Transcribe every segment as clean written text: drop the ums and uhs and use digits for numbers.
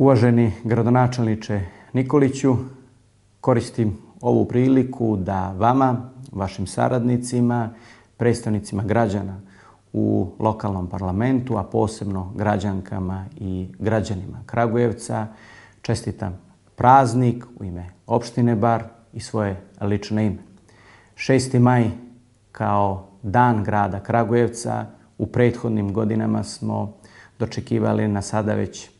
Uvaženi gradonačelniče Nikoliću, koristim ovu priliku da vama, vašim saradnicima, predstavnicima građana u lokalnom parlamentu, a posebno građankama i građanima Kragujevca, čestitam praznik u ime opštine Bar i svoje lično ime. 6. maj kao dan grada Kragujevca u prethodnim godinama smo dočekivali na sada već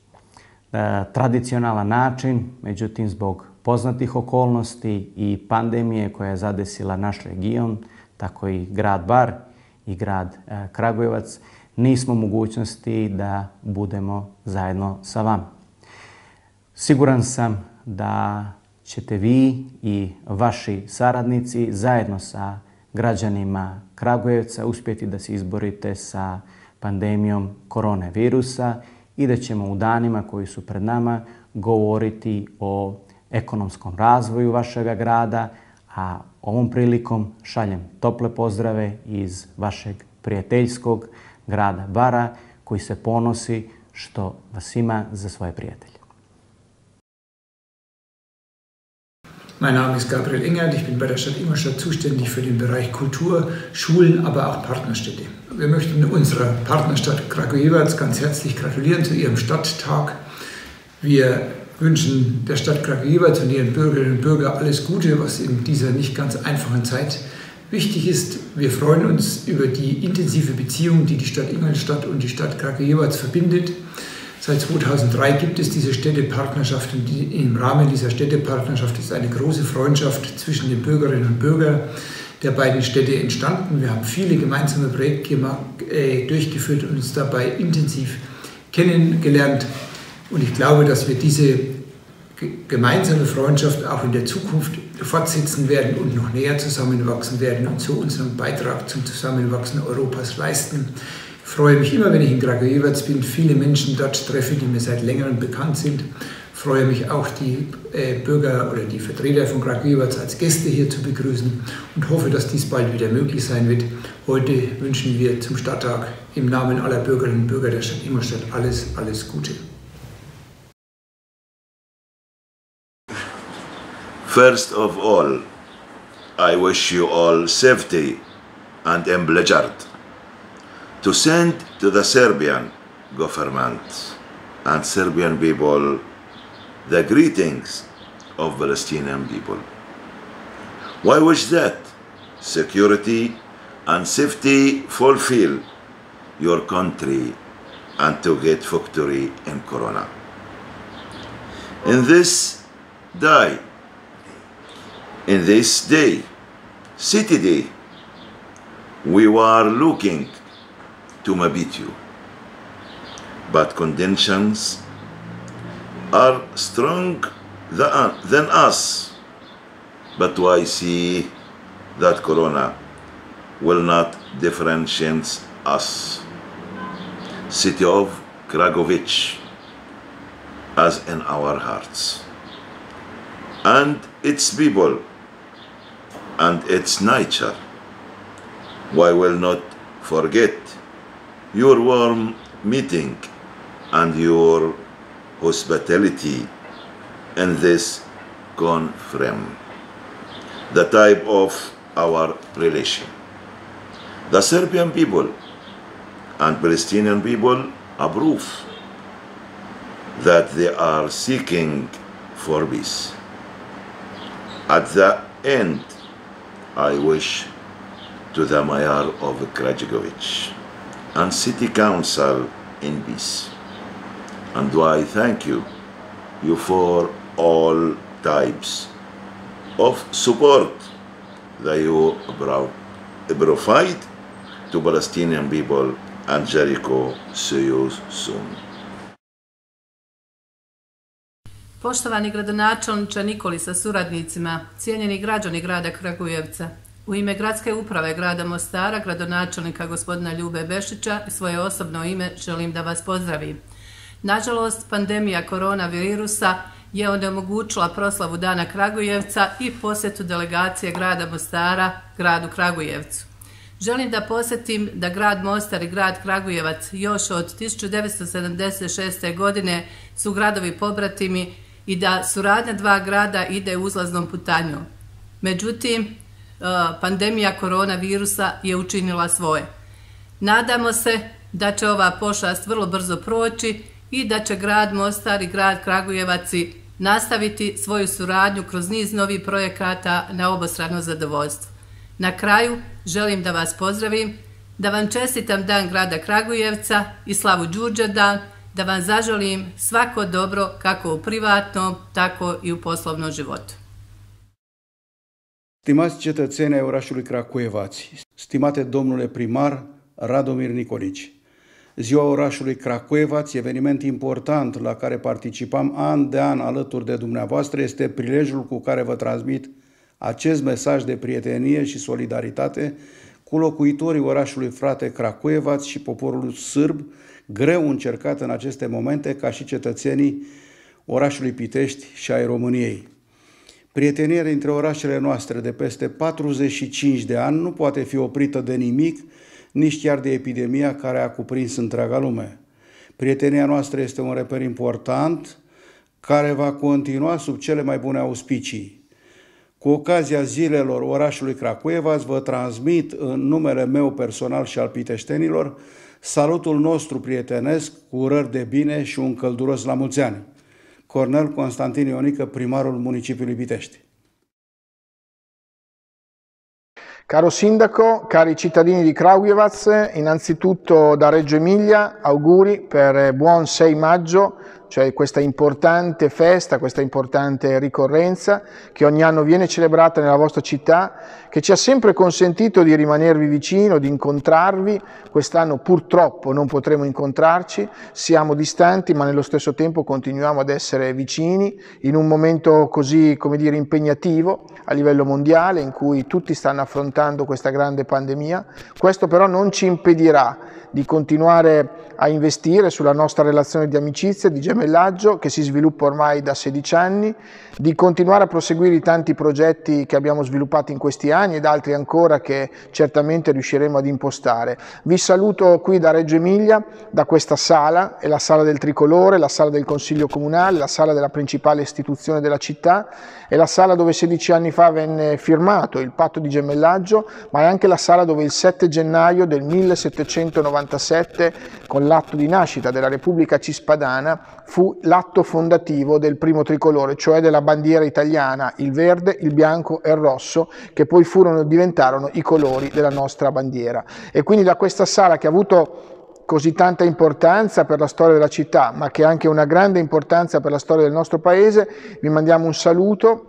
tradicionalan način, međutim zbog poznatih okolnosti i pandemije koja je zadesila naš region, tako i grad Bar i grad Kragujevac, nismo u mogućnosti da budemo zajedno sa vama. Siguran sam da ćete vi i vaši saradnici zajedno sa građanima Kragujevca uspjeti da se izborite sa pandemijom koronavirusa i da ćemo u danima koji su pred nama govoriti o ekonomskom razvoju vašeg grada, a ovom prilikom šaljem tople pozdrave iz vašeg prijateljskog grada Bara, koji se ponosi što vas ima za svoje prijatelje. Mein Name ist Gabriel Engert, ich bin bei der Stadt Ingolstadt zuständig für den Bereich Kultur, Schulen, aber auch Partnerstädte. Wir möchten unserer Partnerstadt Kragujevac ganz herzlich gratulieren zu ihrem Stadttag. Wir wünschen der Stadt Kragujevac und ihren Bürgerinnen und Bürgern alles Gute, was in dieser nicht ganz einfachen Zeit wichtig ist. Wir freuen uns über die intensive Beziehung, die die Stadt Ingolstadt und die Stadt Kragujevac verbindet. Seit 2003 gibt es diese Städtepartnerschaft und im Rahmen dieser Städtepartnerschaft ist eine große Freundschaft zwischen den Bürgerinnen und Bürgern der beiden Städte entstanden. Wir haben viele gemeinsame Projekte durchgeführt und uns dabei intensiv kennengelernt. Und ich glaube, dass wir diese gemeinsame Freundschaft auch in der Zukunft fortsetzen werden und noch näher zusammenwachsen werden und so unseren Beitrag zum Zusammenwachsen Europas leisten. Ich freue mich immer, wenn ich in Kragujevac bin, viele Menschen dort treffe, die mir seit längerem bekannt sind. Ich freue mich auch, die Bürger oder die Vertreter von Kragujevac als Gäste hier zu begrüßen und hoffe, dass dies bald wieder möglich sein wird. Heute wünschen wir zum Stadttag im Namen aller Bürgerinnen und Bürger der Stadt Ingolstadt alles Gute. First of all, I wish you all safety and pleasure to send to the Serbian government and Serbian people the greetings of Palestinian people. Why wish that security and safety fulfill your country and to get victory in Corona. In this day, city day, we were looking to meet you, but conditions are strong than us. But I see that Corona will not differentiate us. City of Kragujevac as in our hearts, and its people and its nature. Why will not forget your warm meeting and your hospitality in this conference, the type of our relation. The Serbian people and Palestinian people approve that they are seeking for peace. At the end, I wish to the mayor of Kragujevac and city council in peace. And I thank you for all types of support that you provide to Palestinian people, and Jericho. See you soon. Poštovani gradonačelniče Nikoli sa suradnicima, cijenjeni građani grada Kragujevca, u ime Gradske uprave grada Mostara, gradonačelnika gospodina Ljube Bešića i svoje osobno ime želim da vas pozdravim. Nažalost, pandemija koronavirusa je onemogućila proslavu Dana Kragujevca i posjetu delegacije grada Mostara gradu Kragujevcu. Želim da podsjetim da grad Mostar i grad Kragujevac još od 1976. godine su gradovi pobratimi i da suradnja dva grada ide uzlaznom putanjom. Međutim, pandemija koronavirusa je učinila svoje. Nadamo se da će ova pošast vrlo brzo proći i da će grad Mostar i grad Kragujevac nastaviti svoju suradnju kroz niz novih projekata na obostrano zadovoljstvo. Na kraju želim da vas pozdravim, da vam čestitam Dan grada Kragujevca i slavu Đurđevdan, da vam zaželim svako dobro kako u privatnom, tako i u poslovnom životu. Stimați cetățeni ai orașului Cracoevați, stimate domnule primar Radomir Nicolici, Ziua orașului Cracoevați, eveniment important la care participam an de an alături de dumneavoastră, este prilejul cu care vă transmit acest mesaj de prietenie și solidaritate cu locuitorii orașului frate Cracoevați și poporul sârb, greu încercat în aceste momente ca și cetățenii orașului Pitești și ai României. Prietenia dintre orașele noastre de peste 45 de ani nu poate fi oprită de nimic, nici chiar de epidemia care a cuprins întreaga lume. Prietenia noastră este un reper important care va continua sub cele mai bune auspicii. Cu ocazia zilelor orașului Cracoevați vă transmit în numele meu personal și al piteștenilor salutul nostru prietenesc cu urări de bine și un călduros la mulți ani. Cornel Constantin Ionică, primarul municipiului Pitești. Caro Sindaco, cari cittadini di Kragujevac, innanzitutto da Reggio Emilia auguri per buon 6 maggio, cioè questa importante festa, questa importante ricorrenza che ogni anno viene celebrata nella vostra città, che ci ha sempre consentito di rimanervi vicino, di incontrarvi. Quest'anno purtroppo non potremo incontrarci, siamo distanti ma nello stesso tempo continuiamo ad essere vicini in un momento così, come dire, impegnativo a livello mondiale in cui tutti stanno affrontando questa grande pandemia. Questo però non ci impedirà di continuare a investire sulla nostra relazione di amicizia, di gemellaggio che si sviluppa ormai da 16 anni, di continuare a proseguire i tanti progetti che abbiamo sviluppato in questi anni ed altri ancora che certamente riusciremo ad impostare. Vi saluto qui da Reggio Emilia, da questa sala, è la sala del Tricolore, la sala del Consiglio Comunale, la sala della principale istituzione della città, è la sala dove 16 anni fa venne firmato il patto di gemellaggio, ma è anche la sala dove il 7 gennaio del 1797, con l'atto di nascita della Repubblica Cispadana, fu l'atto fondativo del primo tricolore, cioè della bandiera italiana, il verde, il bianco e il rosso, che poi diventarono i colori della nostra bandiera. E quindi da questa sala che ha avuto così tanta importanza per la storia della città, ma che ha anche una grande importanza per la storia del nostro paese, vi mandiamo un saluto,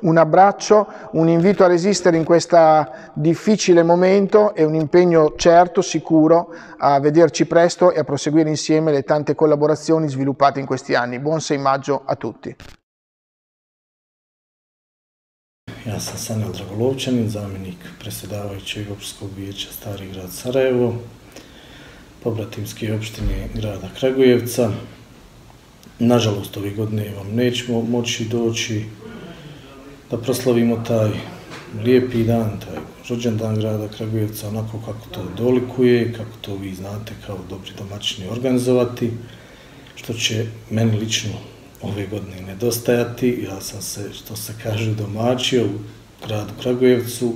un abbraccio, un invito a resistere in questo difficile momento e un impegno certo, sicuro, a vederci presto e a proseguire insieme le tante collaborazioni sviluppate in questi anni. Buon 6 maggio a tutti. Ja sam Sanel Dragolovčanin, zamjenik predsjedavajućeg općinskog vijeća Stari grad Sarajevo, pobratimske opštine grada Kragujevca. Nažalost, ove godine vam nećemo moći doći da proslavimo taj lijepi dan, taj rođendan grada Kragujevca, onako kako to dolikuje, kako to vi znate kao dobri domaćini organizovati, što će meni lično ove godine nedostajati. Ja sam se, što se kaže, domaćio u gradu Kragujevcu,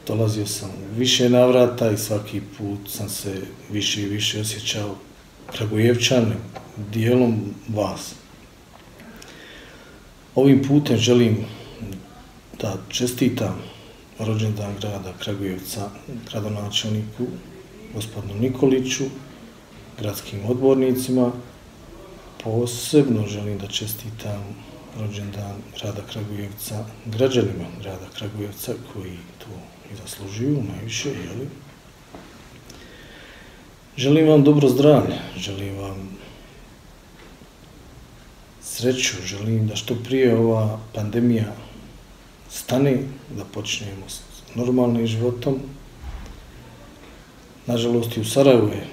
dolazio sam u više navrata i svaki put sam se više i više osjećao Kragujevčanim, dijelom vas. Ovim putem želim da čestitam rođendan grada Kragujevca gradonačelniku gospodinu Nikoliću, gradskim odbornicima. Posebno želim da čestitam rođendan grada Kragujevca građanima grada Kragujevca koji to i zaslužuju najviše, jeli? Želim vam dobro zdravlje, želim vam sreću, želim da što prije ova pandemija stane, da počnemo s normalnim životom. Nažalost, i u Sarajevu je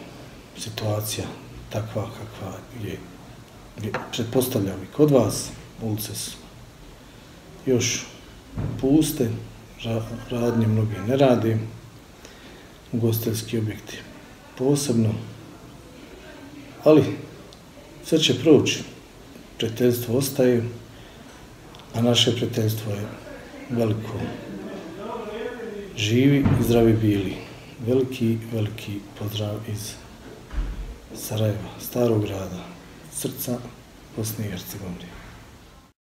situacija takva kakva je, pretpostavljam i kod vas. Ulice su još puste, radnje mnoge ne rade. ugostiteljski objekti posebno, ali sve će proći, prijateljstvo ostaje, a naše prijateljstvo je veliko. Živi i zdravi bili. Veliki, veliki pozdrav iz Sarajeva, starog grada, srca Bosne i Hercegovine.